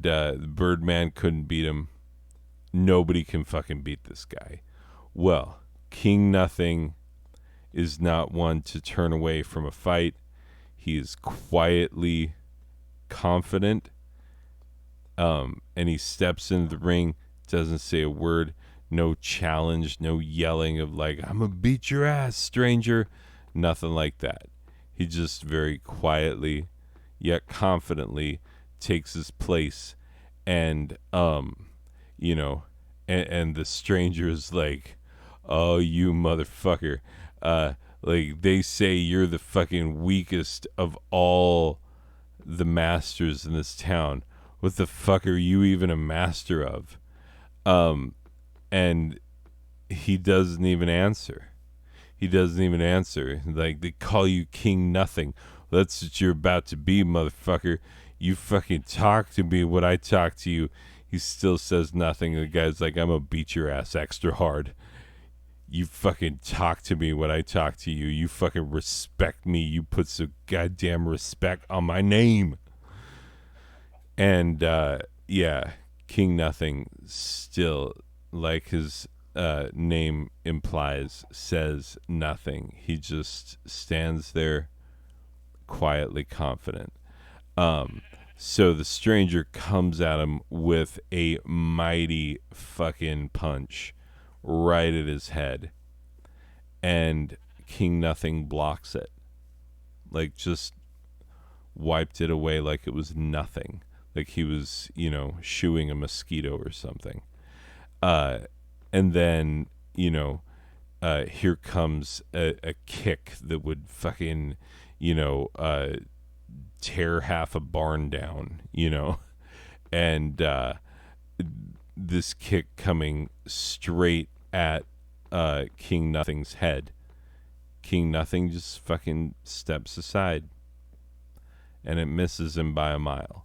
the Birdman couldn't beat him. Nobody can fucking beat this guy. Well, King Nothing is not one to turn away from a fight. He is quietly confident, and he steps into the ring, doesn't say a word, no challenge, no yelling of like, I'm gonna beat your ass, stranger. Nothing like that. He just very quietly, yet confidently takes his place, and and the stranger is like, oh, you motherfucker. Like, they say you're the fucking weakest of all the masters in this town. What the fuck are you even a master of? And he doesn't even answer. Like, they call you King Nothing. Well, that's what you're about to be, motherfucker. You fucking talk to me when I talk to you. He still says nothing. The guy's like, I'm gonna beat your ass extra hard. You fucking talk to me when I talk to you. You fucking respect me. You put some goddamn respect on my name. And, King Nothing still, like his name implies, says nothing. He just stands there quietly confident. So the stranger comes at him with a mighty fucking punch right at his head, and King Nothing blocks it, like, just wiped it away like it was nothing, like he was shooing a mosquito or something. And then here comes a kick that would fucking tear half a barn down, and this kick coming straight at King Nothing's head. King Nothing just fucking steps aside, and it misses him by a mile,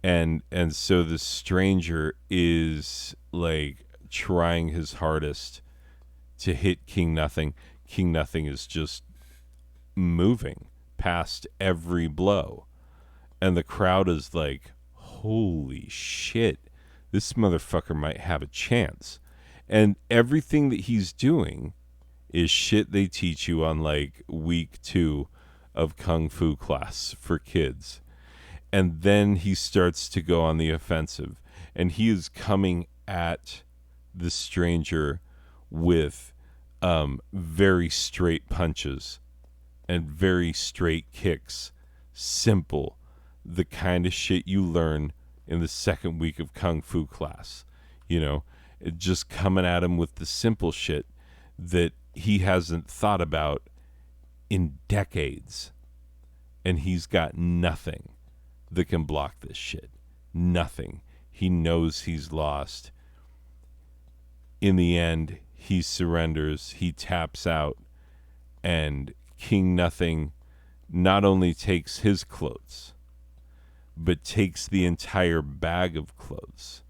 and so the stranger is like trying his hardest to hit King Nothing. King Nothing is just moving past every blow, and the crowd is like, holy shit, this motherfucker might have a chance. And everything that he's doing is shit they teach you on, like, week 2 of kung fu class for kids. And then he starts to go on the offensive, and he is coming at the stranger with very straight punches and very straight kicks. Simple, the kind of shit you learn in the second week of kung fu class. Just coming at him with the simple shit that he hasn't thought about in decades, and he's got nothing that can block this shit. Nothing. He knows he's lost. In the end, he surrenders, he taps out, and King Nothing not only takes his clothes, but takes the entire bag of clothes,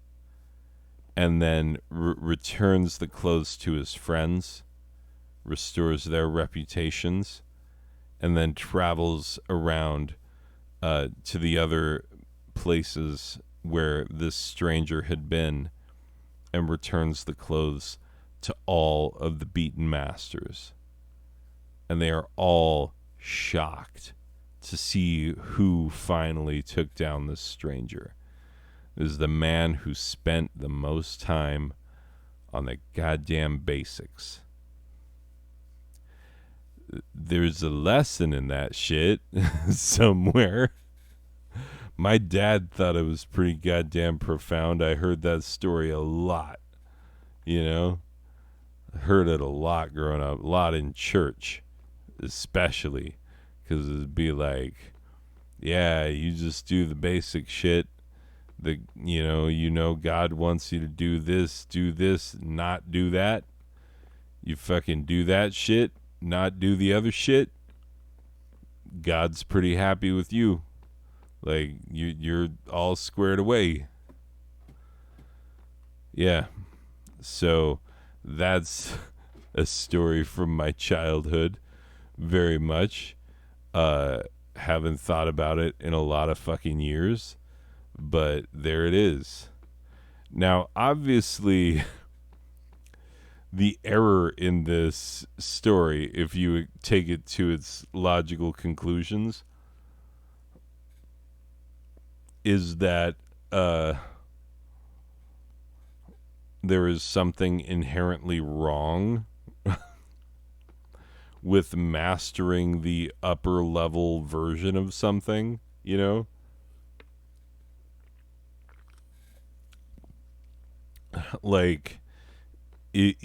and then returns the clothes to his friends, restores their reputations, and then travels around to the other places where this stranger had been and returns the clothes to all of the beaten masters. And they are all shocked to see who finally took down this stranger. It is the man who spent the most time on the goddamn basics. There's a lesson in that shit somewhere. My dad thought it was pretty goddamn profound. I heard that story a lot, you know? I heard it a lot growing up, a lot in church, especially, because it'd be like, yeah, you just do the basic shit. God wants you to do this, not do that. You fucking do that shit, not do the other shit. God's pretty happy with you. Like, you're all squared away. Yeah. So that's a story from my childhood, very much. Haven't thought about it in a lot of fucking years, but there it is. Now, obviously, the error in this story, if you take it to its logical conclusions, is that there is something inherently wrong with mastering the upper level version of something, you know? Like, if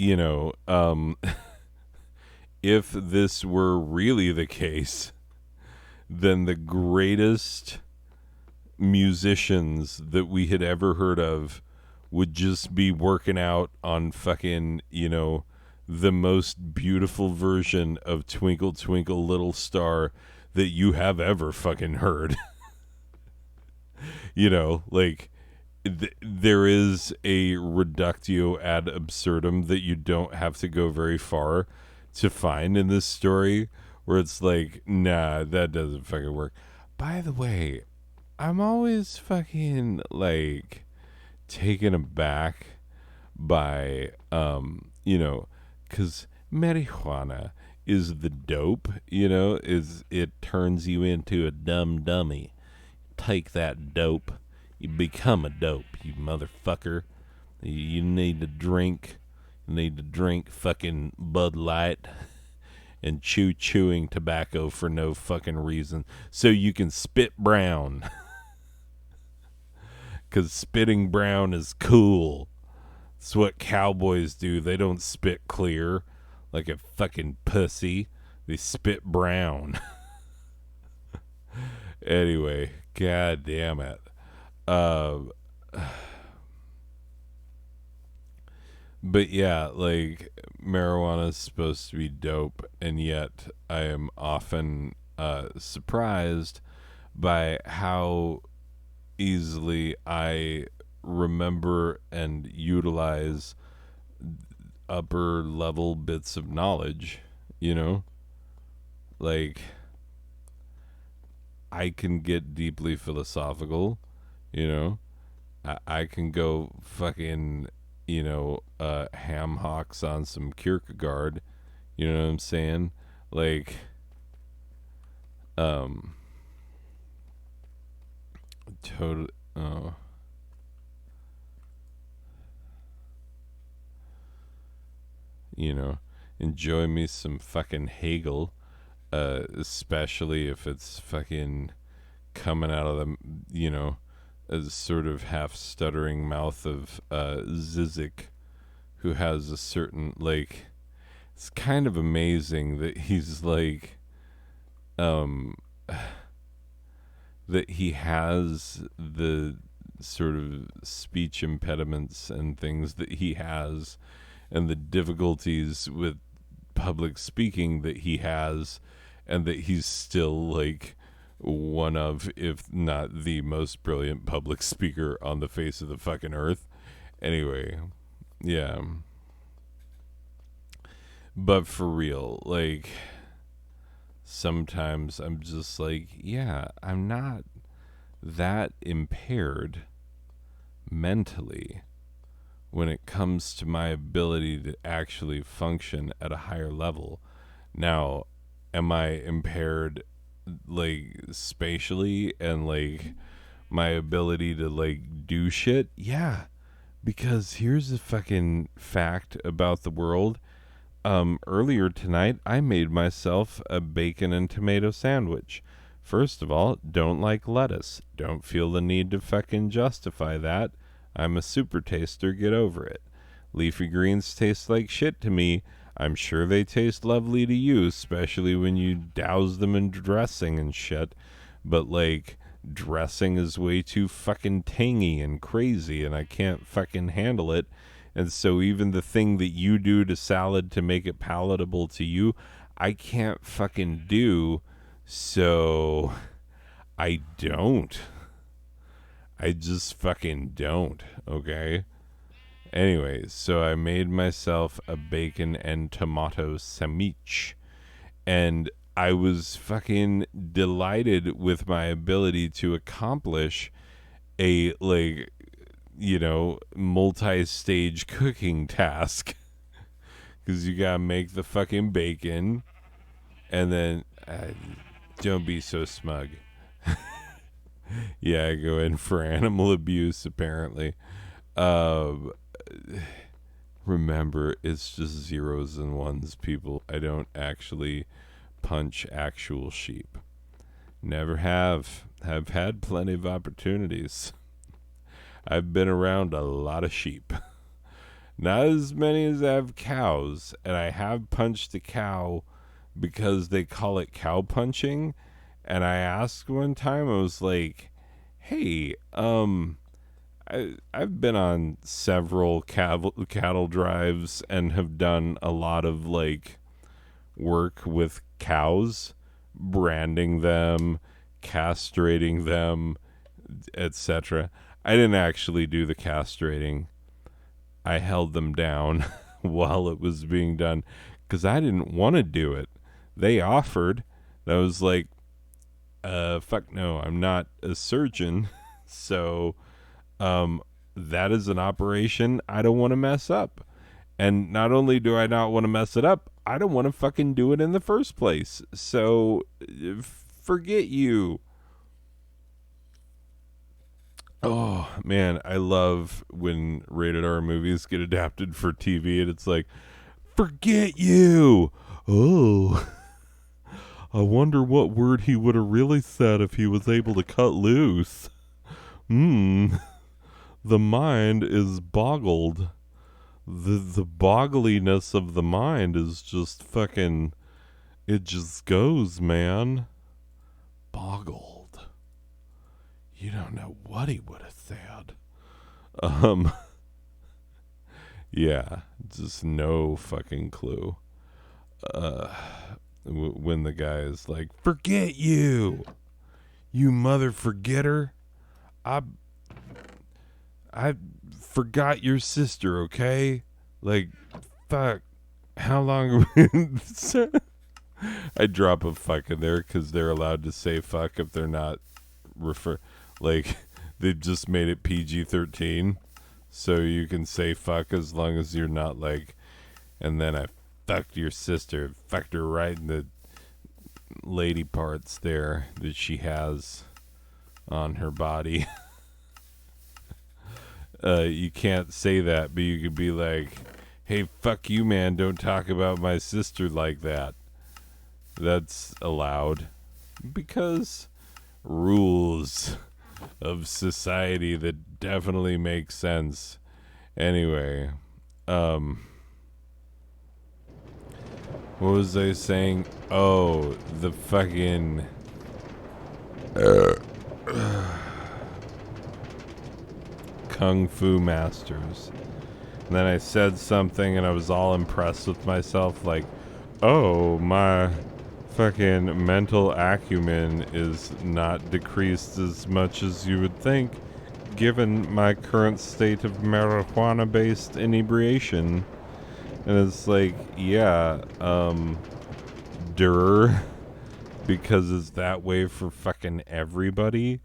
this were really the case, then the greatest musicians that we had ever heard of would just be working out on fucking, the most beautiful version of Twinkle Twinkle Little Star that you have ever fucking heard. There is a reductio ad absurdum that you don't have to go very far to find in this story, where it's like, nah, that doesn't fucking work. By the way, I'm always fucking, like, taken aback by, because marijuana is the dope, it turns you into a dumb dummy. Take that dope, you become a dope, you motherfucker. You need to drink fucking Bud Light and chewing tobacco for no fucking reason, so you can spit brown. Because spitting brown is cool. It's what cowboys do. They don't spit clear like a fucking pussy. They spit brown. Anyway, god damn it. But yeah, like, marijuana is supposed to be dope, and yet I am often surprised by how easily I remember and utilize upper level bits of knowledge, Like, I can get deeply philosophical, I can go fucking, ham hocks on some Kierkegaard, you know what I'm saying? Like, totally. Oh. Enjoy me some fucking Hegel, especially if it's fucking coming out of the, a sort of half stuttering mouth of Zizek, who has a certain, like, it's kind of amazing that he's like, that he has the sort of speech impediments and things that he has, and the difficulties with public speaking that he has, and that he's still, like, one of, if not the most brilliant public speaker on the face of the fucking earth. Anyway, yeah. But for real, like, sometimes I'm just like, yeah, I'm not that impaired mentally when it comes to my ability to actually function at a higher level. Now, am I impaired, like, spatially and, like, my ability to, like, do shit? Yeah. Because here's a fucking fact about the world. Earlier tonight, I made myself a bacon and tomato sandwich. First of all, don't like lettuce. Don't feel the need to fucking justify that. I'm a super taster, get over it. Leafy greens taste like shit to me. I'm sure they taste lovely to you, especially when you douse them in dressing and shit. But, like, dressing is way too fucking tangy and crazy, and I can't fucking handle it. And so even the thing that you do to salad to make it palatable to you, I can't fucking do. So I don't. I just fucking don't, okay? Anyways, so I made myself a bacon and tomato sandwich. And I was fucking delighted with my ability to accomplish a, like, multi-stage cooking task. Because you gotta make the fucking bacon, and then don't be so smug. Yeah, I go in for animal abuse apparently. Um, Remember, it's just zeros and ones, people. I don't actually punch actual sheep. Never have. Have had plenty of opportunities. I've been around a lot of sheep. Not as many as I have cows, and I have punched a cow because they call it cow punching. And I asked one time, I was like, "Hey, I've been on several cattle drives and have done a lot of, like, work with cows, branding them, castrating them, etc. I didn't actually do the castrating. I held them down while it was being done because I didn't want to do it. They offered. I was like, fuck no, I'm not a surgeon. So, that is an operation I don't want to mess up. And not only do I not want to mess it up, I don't want to fucking do it in the first place. So, forget you. Oh, man, I love when rated R movies get adapted for TV and it's like, forget you. Oh, I wonder what word he would have really said if he was able to cut loose. The mind is boggled. The boggliness of the mind is just fucking, it just goes, man. Boggled. You don't know what he would have said. Yeah, just no fucking clue. When the guy is like, forget you, you mother forgetter. I forgot your sister, okay? Like, fuck. How long I drop a fuck in there because they're allowed to say fuck if they're not like, they've just made it PG-13. So you can say fuck as long as you're not like, and then I fucked your sister. Fucked her right in the lady parts there that she has on her body. You can't say that, but you could be like, hey, fuck you, man, don't talk about my sister like that. That's allowed. Because rules of society that definitely make sense. Anyway, what was I saying? Oh, the fucking Kung Fu Masters. And then I said something and I was all impressed with myself, like, oh, my fucking mental acumen is not decreased as much as you would think, given my current state of marijuana-based inebriation. And it's like, yeah, der, because it's that way for fucking everybody.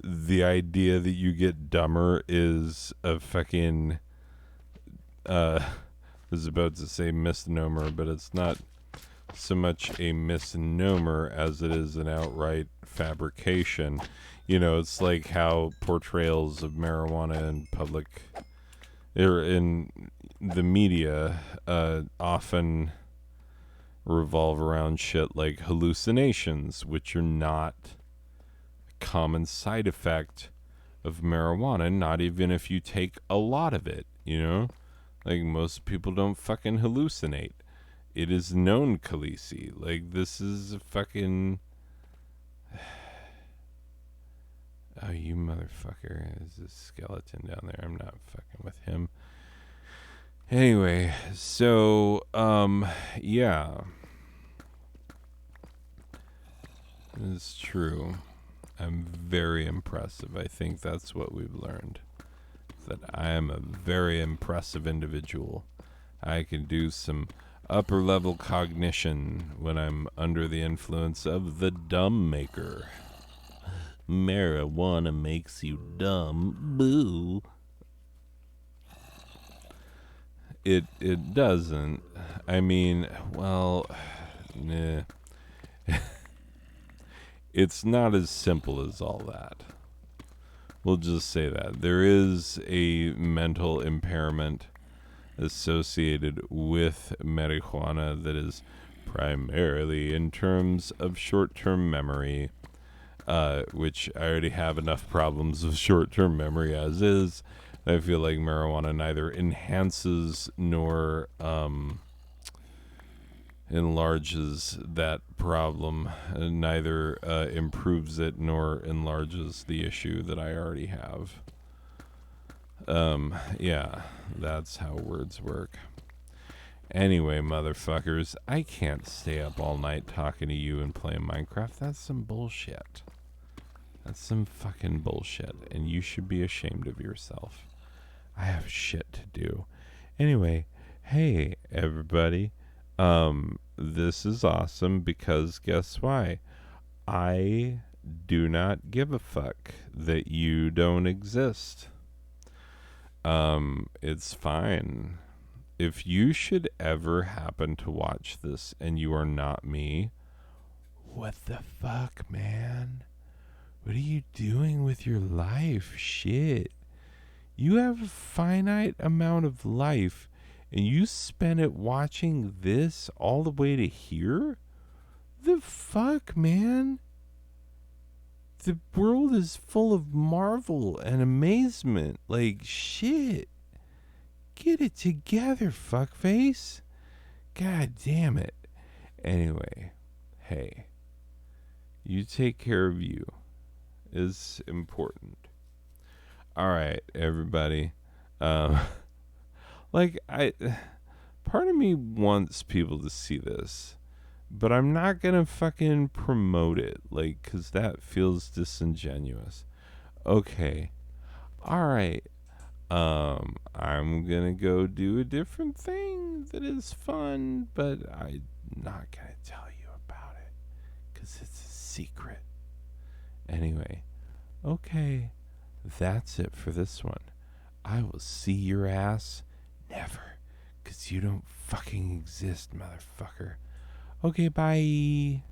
The idea that you get dumber is a fucking, I was about to say misnomer, but it's not so much a misnomer as it is an outright fabrication. It's like how portrayals of marijuana in public or in the media often revolve around shit like hallucinations, which are not a common side effect of marijuana, not even if you take a lot of it. Like, most people don't fucking hallucinate. It is known, Khaleesi. Like, this is a fucking. Oh, you motherfucker. There's a skeleton down there. I'm not fucking with him. Anyway, so, yeah. It's true. I'm very impressive. I think that's what we've learned. That I am a very impressive individual. I can do some upper level cognition when I'm under the influence of the dumb maker. Marijuana makes you dumb. Boo. It doesn't. I mean, well, nah. It's not as simple as all that. We'll just say that. There is a mental impairment associated with marijuana that is primarily in terms of short-term memory, which I already have enough problems with short-term memory as is. I feel like marijuana neither enhances nor enlarges that problem, neither improves it nor enlarges the issue that I already have. Yeah, that's how words work. Anyway, motherfuckers, I can't stay up all night talking to you and playing Minecraft. That's some bullshit. That's some fucking bullshit, and you should be ashamed of yourself. I have shit to do. Anyway, hey, everybody. This is awesome because guess why? I do not give a fuck that you don't exist. It's fine. If you should ever happen to watch this and you are not me, what the fuck, man? What are you doing with your life? Shit. You have a finite amount of life and you spend it watching this all the way to here? The fuck, man? The world is full of marvel and amazement. Like, shit. Get it together, fuckface. God damn it. Anyway, hey, you take care of you is important. All right, everybody. Like, part of me wants people to see this, but I'm not gonna fucking promote it, like, 'cause that feels disingenuous. Okay, all right. I'm gonna go do a different thing that is fun, but I'm not gonna tell you about it, 'cause it's a secret. Anyway, okay, that's it for this one. I will see your ass never, 'cause you don't fucking exist, motherfucker. Okay, bye.